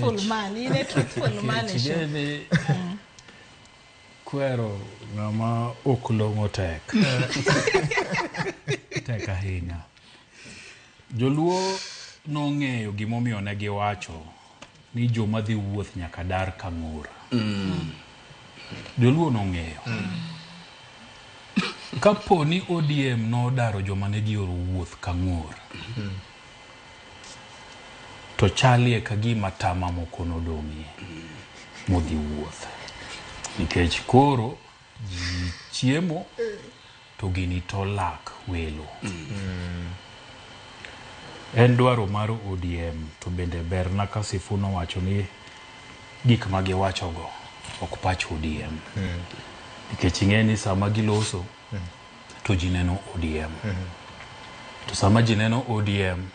truthful man, in a truthful man. Kwero ngama okulongo tek. Tek ahinya. Joluo nong'eyo gimomiyo ne giwacho ni joma dhi wuoth nyaka dar ka ng'ur. Joluo nong'eyo. Kapo ni ODM nodaro joma ne gioro wuoth ka ng'ur. To chalie ka gima tama moko nodong'ie modhi wuoth. Nikech koro chiemo to gini to lak welo. En dwaro mar ODM to bende berna ka Sifuna wacho ni gik ma giwachogo ok pach ODM. Nikech ing'e ni sama giloso to ji neno ODM. To sama ji neno ODM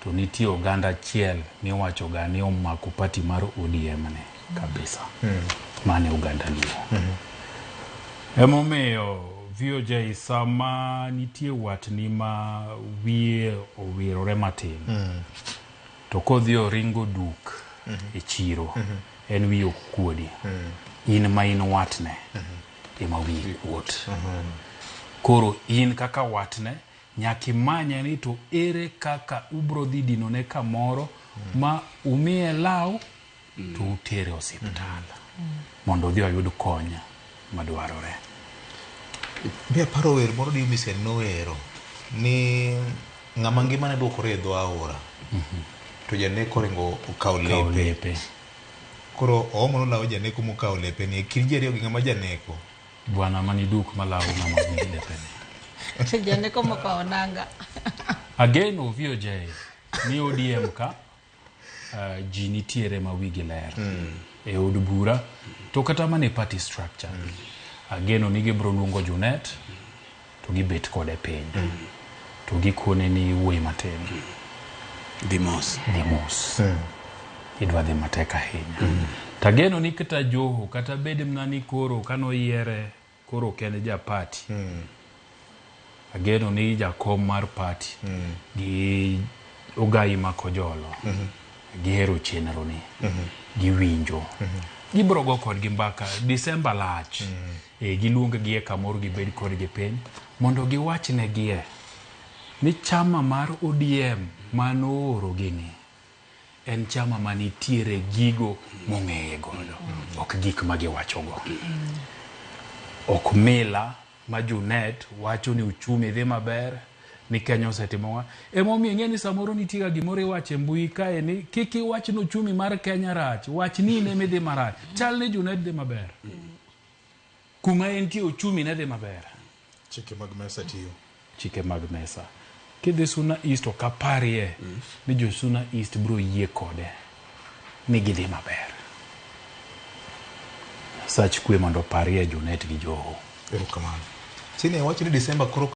to nitie oganda achiel miwacho ga ni omako pati mar ODM ne kabisa. Mane uganda Luo. Emomiyo VOJ sama nitie watni ma wiye owirore matin. To kodhi oringo duk e chiro en wiye okuodi. In ma in watne ema wiye kuot. Koro in kaka watne nyaki manya ni to ere kaka ubro dhi dinone kamoro ma umie law to utere osiptal. Mondo dhi ayud konya madwarore. Bia paro wer moro di misen no ero ni ng'ama ngimane duokore e dho aora. To janeko ringo okaw lepe. Koro omo no lawo janeko mokaw lepe ni kirjeri gi ng'ama janeko. Bwana mani duk malawo ng'ama nigi lepe ni. Janeko mokaw nanga. Again VOJ ni ODM ka ji nitiere ma wigi ler. E od bura to kata mane party structure. Ageno ni gibro luongo Junet to gibet kode piny. To gikone ni wuoyi matin. Dimos. Idwa dhi matek ahinya. Tageno ni kata Joho kata bed mnani koro kano yiere koro kene ja party. Ageno ni jakom mar party gi Ogai Makojolo. Gihero chenro ni. Giwinjo. Gibro go kod gi mbaka December lach. Giluonga gie kamoro gibed kod gi piny mondo giwachne gie ni chama mar ODM manooro gini en chama manitiere gigo mong'eye godo, ok gik ma giwachogo. Ok mila ma Junet wacho ni uchumi dhi maber ni Kenya osetimo. Emomiyo ing'e ni samoro nitie gimoro iwache mbui kae ni kik iwach ni uchumi mar Kenya rach, wach ni ne midhi marach. Chal ni Junet dhi maber. Kuma entie uchumi ne dhi maber. Chike mag mesa tiyo. Chike mag mesa. Kidhi Suna East okaparie ni jo Suna East bro yie kode ni gidhi maber. Sach kwe mondo parie Junet gi Joho. Erokamano. Sine wacho ni December koro